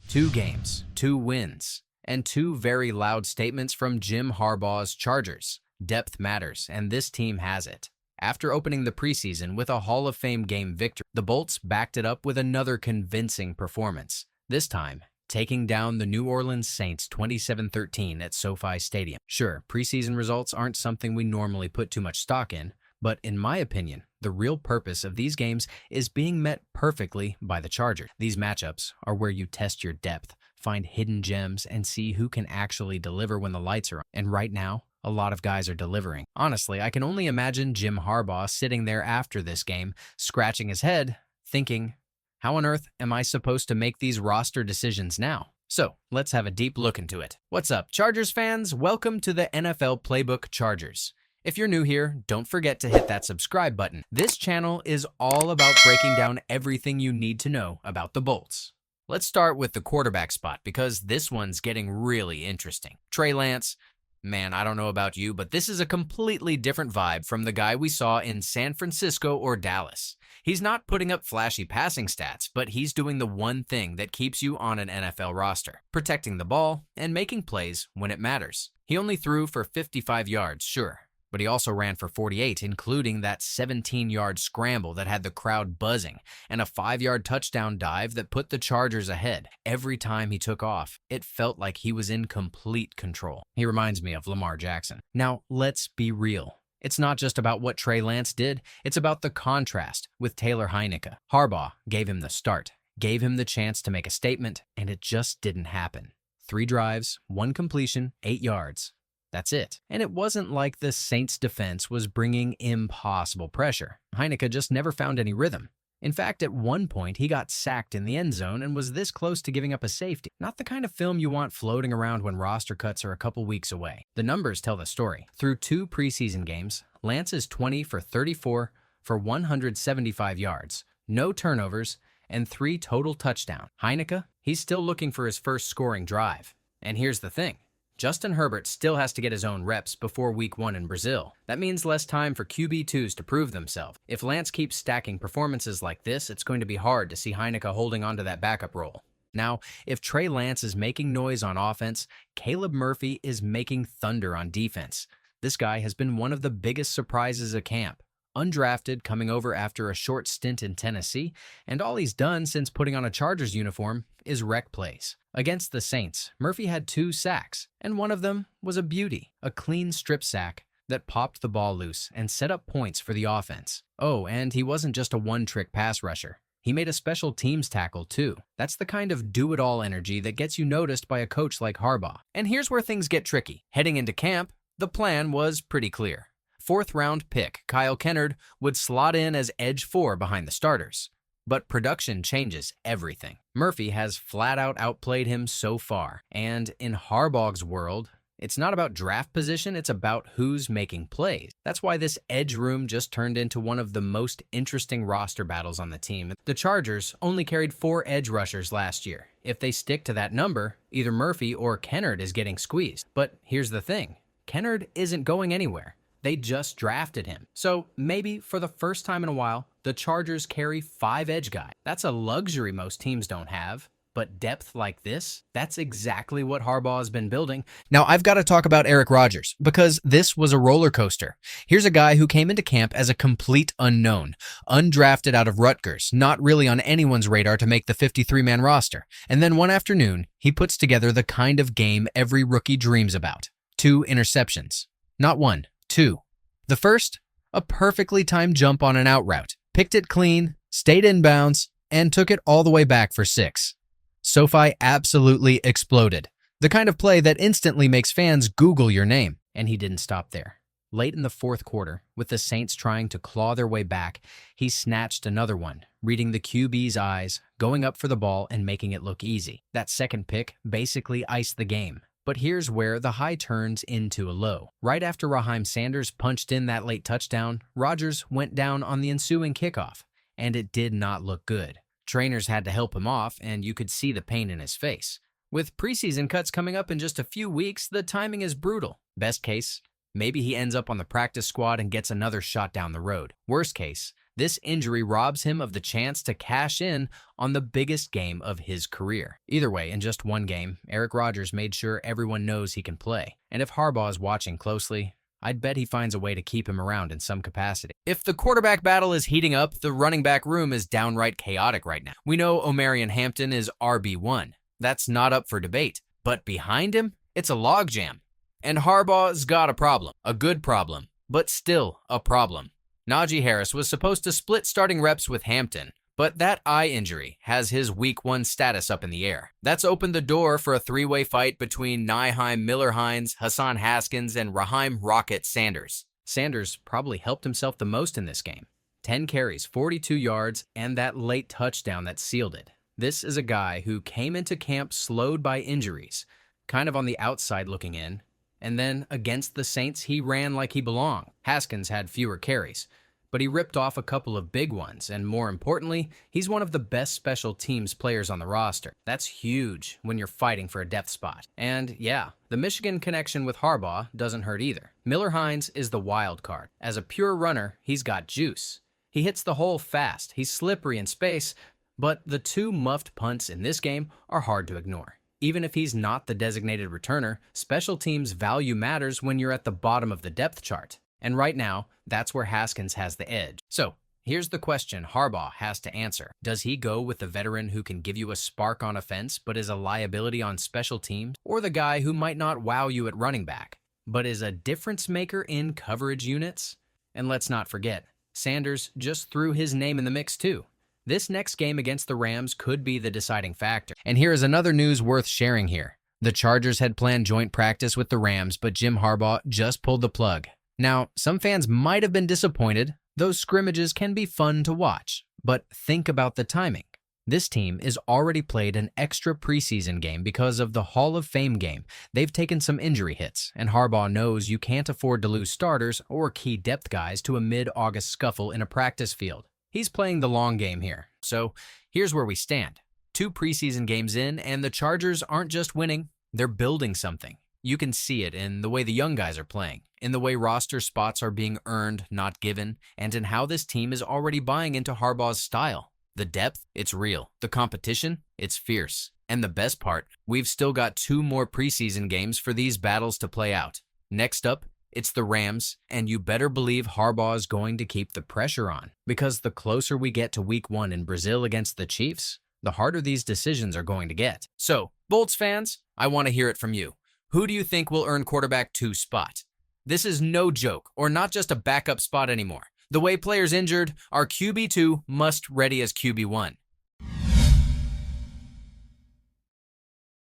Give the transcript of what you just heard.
2 games, 2 wins, and 2 very loud statements from Jim Harbaugh's Chargers. Depth matters, and this team has it. After opening the preseason with a Hall of Fame game victory, the Bolts backed it up with another convincing performance, this time taking down the New Orleans Saints 27-13 at SoFi Stadium. Sure, preseason results aren't something we normally put too much stock in, but in my opinion, the real purpose of these games is being met perfectly by the Chargers. These matchups are where you test your depth, find hidden gems, and see who can actually deliver when the lights are on. And right now, a lot of guys are delivering. Honestly, I can only imagine Jim Harbaugh sitting there after this game, scratching his head, thinking, how on earth am I supposed to make these roster decisions now? So, let's have a deep look into it. What's up, Chargers fans? Welcome to the NFL Playbook Chargers. If you're new here, don't forget to hit that subscribe button. This channel is all about breaking down everything you need to know about the Bolts. Let's start with the quarterback spot because this one's getting really interesting. Trey Lance, man, I don't know about you, but this is a completely different vibe from the guy we saw in San Francisco or Dallas. He's not putting up flashy passing stats, but he's doing the one thing that keeps you on an NFL roster, protecting the ball and making plays when it matters. He only threw for 55 yards, sure, but he also ran for 48, including that 17-yard scramble that had the crowd buzzing and a 5-yard touchdown dive that put the Chargers ahead. Every time he took off, it felt like he was in complete control. He reminds me of Lamar Jackson. Now, let's be real. It's not just about what Trey Lance did, it's about the contrast with Taylor Heinicke. Harbaugh gave him the start, gave him the chance to make a statement, and it just didn't happen. 3 drives, 1 completion, 8 yards. That's it. And it wasn't like the Saints defense was bringing impossible pressure. Heinicke just never found any rhythm. In fact, at one point, he got sacked in the end zone and was this close to giving up a safety. Not the kind of film you want floating around when roster cuts are a couple weeks away. The numbers tell the story. Through 2 preseason games, Lance is 20 for 34 for 175 yards, no turnovers, and 3 total touchdowns. Heinicke, he's still looking for his first scoring drive. And here's the thing. Justin Herbert still has to get his own reps before week 1 in Brazil. That means less time for QB2s to prove themselves. If Lance keeps stacking performances like this, it's going to be hard to see Heinicke holding onto that backup role. Now, if Trey Lance is making noise on offense, Caleb Murphy is making thunder on defense. This guy has been one of the biggest surprises of camp. Undrafted, coming over after a short stint in Tennessee, and all he's done since putting on a Chargers uniform is wreck plays. Against the Saints, Murphy had 2 sacks, and one of them was a beauty, a clean strip sack that popped the ball loose and set up points for the offense. Oh, and he wasn't just a one-trick pass rusher. He made a special teams tackle, too. That's the kind of do-it-all energy that gets you noticed by a coach like Harbaugh. And here's where things get tricky. Heading into camp, the plan was pretty clear. 4th-round pick Kyle Kennard would slot in as edge 4 behind the starters. But production changes everything. Murphy has flat-out outplayed him so far. And in Harbaugh's world, it's not about draft position, it's about who's making plays. That's why this edge room just turned into one of the most interesting roster battles on the team. The Chargers only carried 4 edge rushers last year. If they stick to that number, either Murphy or Kennard is getting squeezed. But here's the thing. Kennard isn't going anywhere. They just drafted him. So maybe for the first time in a while, the Chargers carry 5 edge guys. That's a luxury most teams don't have. But depth like this, that's exactly what Harbaugh has been building. Now, I've got to talk about Eric Rodgers because this was a roller coaster. Here's a guy who came into camp as a complete unknown, undrafted out of Rutgers, not really on anyone's radar to make the 53-man roster. And then one afternoon, he puts together the kind of game every rookie dreams about. 2 interceptions. Not 1. 2. The first, a perfectly timed jump on an out route. Picked it clean, stayed inbounds, and took it all the way back for 6. SoFi absolutely exploded. The kind of play that instantly makes fans Google your name. And he didn't stop there. Late in the 4th quarter, with the Saints trying to claw their way back, he snatched another one, reading the QB's eyes, going up for the ball, and making it look easy. That second pick basically iced the game. But here's where the high turns into a low. Right after Raheim Sanders punched in that late touchdown, Rodgers went down on the ensuing kickoff, and it did not look good. Trainers had to help him off, and you could see the pain in his face. With preseason cuts coming up in just a few weeks, the timing is brutal. Best case, maybe he ends up on the practice squad and gets another shot down the road. Worst case, This injury robs him of the chance to cash in on the biggest game of his career. Either way, in just one game, Aaron Rodgers made sure everyone knows he can play. And if Harbaugh is watching closely, I'd bet he finds a way to keep him around in some capacity. If the quarterback battle is heating up, the running back room is downright chaotic right now. We know Omarion Hampton is RB1. That's not up for debate. But behind him, it's a logjam. And Harbaugh's got a problem. A good problem, but still a problem. Najee Harris was supposed to split starting reps with Hampton, but that eye injury has his week 1 status up in the air. That's opened the door for a three-way fight between Nyheim Miller-Hines, Hassan Haskins, and Raheim Rocket Sanders. Sanders probably helped himself the most in this game. 10 carries, 42 yards, and that late touchdown that sealed it. This is a guy who came into camp slowed by injuries, kind of on the outside looking in, and then against the Saints, he ran like he belonged. Haskins had fewer carries, but he ripped off a couple of big ones, and more importantly, he's one of the best special teams players on the roster. That's huge when you're fighting for a depth spot. And yeah, the Michigan connection with Harbaugh doesn't hurt either. Miller-Hines is the wild card. As a pure runner, he's got juice. He hits the hole fast, he's slippery in space, but the 2 muffed punts in this game are hard to ignore. Even if he's not the designated returner, special teams value matters when you're at the bottom of the depth chart. And right now, that's where Haskins has the edge. So, here's the question Harbaugh has to answer. Does he go with the veteran who can give you a spark on offense but is a liability on special teams? Or the guy who might not wow you at running back, but is a difference maker in coverage units? And let's not forget, Sanders just threw his name in the mix too. This next game against the Rams could be the deciding factor. And here is another news worth sharing here. The Chargers had planned joint practice with the Rams, but Jim Harbaugh just pulled the plug. Now, some fans might have been disappointed. Those scrimmages can be fun to watch, but think about the timing. This team is already played an extra preseason game because of the Hall of Fame game. They've taken some injury hits, and Harbaugh knows you can't afford to lose starters or key depth guys to a mid-August scuffle in a practice field. He's playing the long game here. So here's where we stand. 2 preseason games in, and the Chargers aren't just winning, they're building something. You can see it in the way the young guys are playing, in the way roster spots are being earned, not given, and in how this team is already buying into Harbaugh's style. The depth, it's real. The competition, it's fierce. And the best part, we've still got 2 more preseason games for these battles to play out. Next up, it's the Rams, and you better believe Harbaugh is going to keep the pressure on, because the closer we get to week 1 in Brazil against the Chiefs, the harder these decisions are going to get. So, Bolts fans, I want to hear it from you. Who do you think will earn quarterback 2 spot? This is no joke, or not just a backup spot anymore. The way players injured, our QB2 must ready as QB1.